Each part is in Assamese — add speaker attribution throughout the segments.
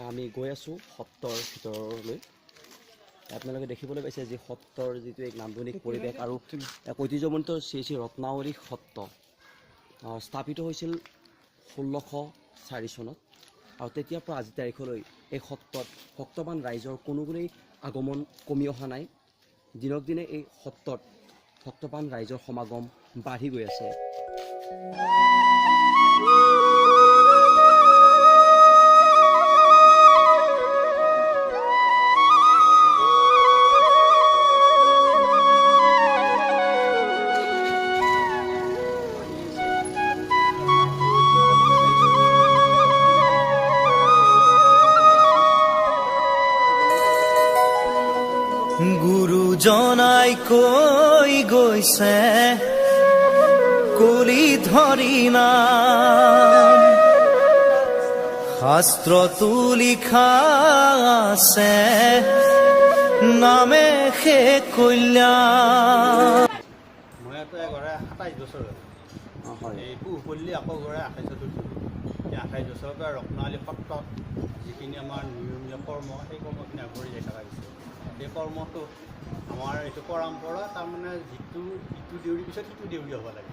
Speaker 1: আমি গৈ আছোঁ সত্ৰৰ ভিতৰলৈ। আপোনালোকে দেখিবলৈ পাইছে যে সত্ৰৰ যিটো এক নান্দনিক পৰিৱেশ আৰু এক ঐতিহ্যমণ্ডিত শ্ৰী শ্ৰী ৰত্নাৱলী সত্ৰ স্থাপিত হৈছিল 1604 চনত আৰু তেতিয়াৰ পৰা আজি তাৰিখলৈ এই সত্ৰত ভক্তবান ৰাইজৰ কোনো গুণেই আগমন কমি অহা নাই। দিনক দিনে এই সত্ৰত ভক্তবান ৰাইজৰ সমাগম বাঢ়ি গৈ আছে।
Speaker 2: গুৰুজনাই কৈ গৈছে কলি ধৰি নাম, শাস্ত্ৰতো লিখা আছে নামে সে কল্যাণ।
Speaker 3: মই এতিয়া ঘৰে 27 বছৰ হ'ল। এই পুহপল্লী আকৌ ঘৰে 28 বছৰ। এই 28 বছৰৰ পৰা ৰত্নাৱলী সত্ৰত যিখিনি আমাৰ নিয়মীয়া কৰ্ম সেই কৰ্মখিনি আগবাঢ়ি যাই থকা হৈছে। এই কৰ্মটো আমাৰ এইটো পৰম্পৰা, তাৰমানে ইটো দেউৰীৰ পিছত সিটো দেউৰী হ'ব লাগে।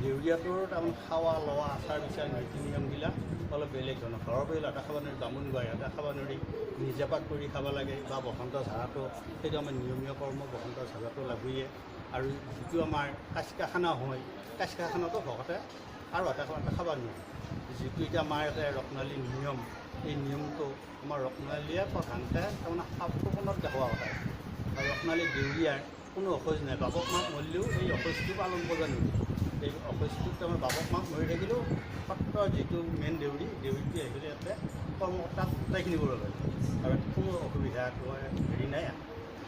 Speaker 3: দেউৰীয়াটোৰ তাৰমানে খাৱা লোৱা আচাৰ বিচাৰ নীতি নিয়মবিলাক অলপ বেলেগ ধৰণৰ। ঘৰৰ পৰা এটা খাব নোৱাৰি, বামুণ গোৱাই এটা খাব নোৱাৰি, নিজে পাক কৰি খাব লাগে। বা বসন্ত ঝাৰাটো সেইটো আমাৰ নিয়মীয় কৰ্ম, বসন্ত ঝাৰাটো লাগেয়ে। আৰু যিটো আমাৰ কাচকাখানা হয়, কাচকাখানাটো ভকতে আৰু এটা খাব নোৱাৰে। যিটো এতিয়া আমাৰ ইয়াতে ৰত্নাৱলী নিয়ম, এই নিয়মটো আমাৰ ৰত্নাৱলীয়ে প্ৰধানকৈ তাৰমানে সপোনত দেখুওৱা কথা। আৰু ৰত্নাৱলী দেউৰীয়াৰ কোনো অসুজ নাই। বাবক মাক মৰিলেও এই অসুজটো পালন কৰিব নোৱাৰি। এই অসুজটোত তাৰমানে বাবক মাক মৰি থাকিলেও সত্ৰৰ যিটো মেইন দেউৰীটো আহিলে ইয়াতে কৰ্মকৰ্তাক গোটাইখিনি কৰিব লাগে আৰু কোনো অসুবিধা হেৰি নাই।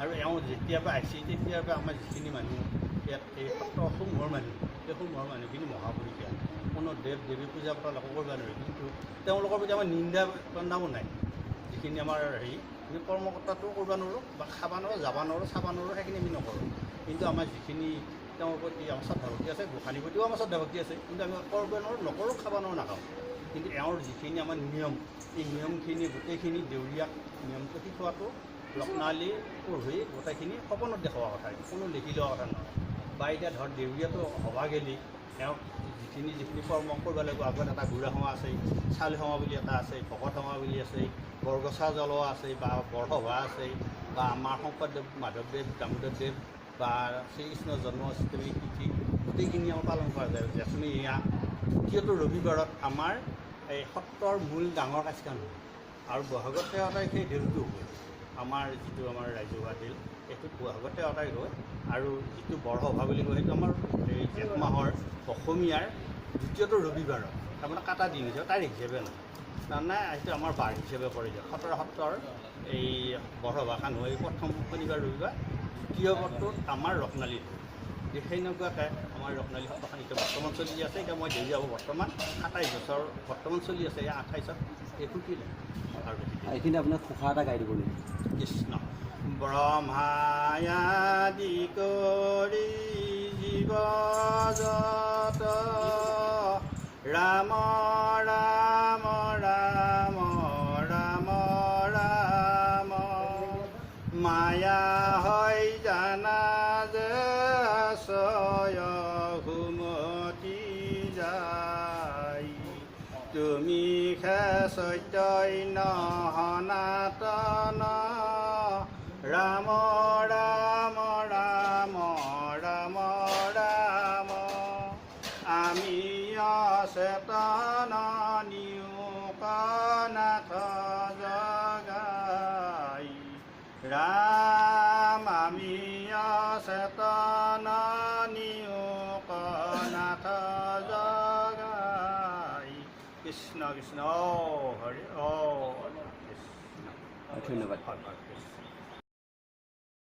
Speaker 3: আৰু এওঁ যেতিয়াৰ পৰা আহিছে তেতিয়াৰ পৰা আমাৰ যিখিনি মানুহ ইয়াত এই সত্ৰসমূহৰ মানুহ, সেই সমূহৰ মানুহখিনি মহাপুৰুষীয়া। কোনো দেৱ দেৱী পূজা পাতল একো কৰিব নোৱাৰে। কিন্তু তেওঁলোকৰ প্ৰতি আমাৰ নিন্দা বন্দাও নাই। যিখিনি আমাৰ হেৰি আমি কৰ্মকৰ্তাটো কৰিব নোৱাৰোঁ বা খাব নোৱাৰোঁ, যাব নোৱাৰোঁ, চাব নোৱাৰোঁ, সেইখিনি আমি নকৰোঁ। কিন্তু আমাৰ যিখিনি তেওঁৰ প্ৰতি আমাৰ শ্ৰদ্ধা ভক্তি আছে, গোসাঁনীৰ প্ৰতিও আমাৰ শ্ৰদ্ধা ভক্তি আছে, কিন্তু আমি কৰিব নোৱাৰোঁ, নকৰোঁ, খাব নোৱাৰোঁ, নাখাওঁ। কিন্তু এওঁৰ যিখিনি আমাৰ নিয়ম, এই নিয়মখিনি গোটেইখিনি দেউৰীয়াক নিয়মটো শিকোৱাটো ৰত্নাৱলী পঢ়ি গোটেইখিনি সপোনত দেখুওৱা কথা, কোনো লিখি লোৱা কথা নহয়। বা এতিয়া ধৰ দেউৰীয়াটো হ'বা গেলি এওঁক যিখিনি কৰ্ম কৰিব লাগিব। আগত এটা গুড়া সভা আছে, চাউল সভা বুলি এটা আছে, ভকত সভা বুলি আছে, বৰগছা জ্বলোৱা আছে, বা বৰসভা আছে, বা আমাৰ শংকৰদেৱ, মাধৱদেৱ, দামোদৰদেৱ বা শ্ৰীকৃষ্ণ জন্মাষ্টমী তিথি গোটেইখিনি আমাৰ পালন কৰা যায়। জেঠমহীয়া দ্বিতীয়টো ৰবিবাৰত আমাৰ এই সত্ৰৰ মূল ডাঙৰ কাজখান হয়। আৰু বহাগৰ 13 তাৰিখে দেউলটো হয়। আমাৰ যিটো আমাৰ ৰাজহুৱা দেউল, এইটো বহাগৰ 13 তাৰিখ হয়। আৰু যিটো বৰসভা বুলি কয় সেইটো আমাৰ এই জেঠ মাহৰ অসমীয়াৰ দ্বিতীয়টো ৰবিবাৰত, তাৰমানে কাটা দিন হিচাপে, তাৰিখ হিচাপে নহয়, তাৰমানে সেইটো আমাৰ বাৰ হিচাপে পৰি যায়। সত্ৰৰ এই বৰসভাখন হয় প্ৰথম শনিবাৰ ৰবিবাৰ, দ্বিতীয় বৰটোত আমাৰ ৰত্নাৱলীত হয়। সেনেকুৱাকৈ আমাৰ ৰত্নাৱলী সত্ৰখন এতিয়া বৰ্তমান চলি আছে। এতিয়া মই দেৰি যাব বৰ্তমান 27 বছৰ বৰ্তমান চলি আছে। 28ত এই ফুটিলে আৰু
Speaker 1: এইখিনি আপোনাক ঘোষা এটা গাই দিব নেকি?
Speaker 3: কৃষ্ণ ব্ৰহ্মায়াদি কৰি জীৱ যত ৰাম ৰাম ৰাম ৰাম ৰাম মায়া হয় জানা যে ছয় ঘুমতি যায়, তুমি খে চৈতন্য সনাতন ৰাম ৰাম ৰাম ৰাম ৰাম আমি অচেতন নিয়োগনাথ জগাই ৰাম আমি অচেতন নিয়োগনাথ জগাই। কৃষ্ণ কৃষ্ণ হৰি কৃষ্ণ।
Speaker 1: ধন্যবাদ।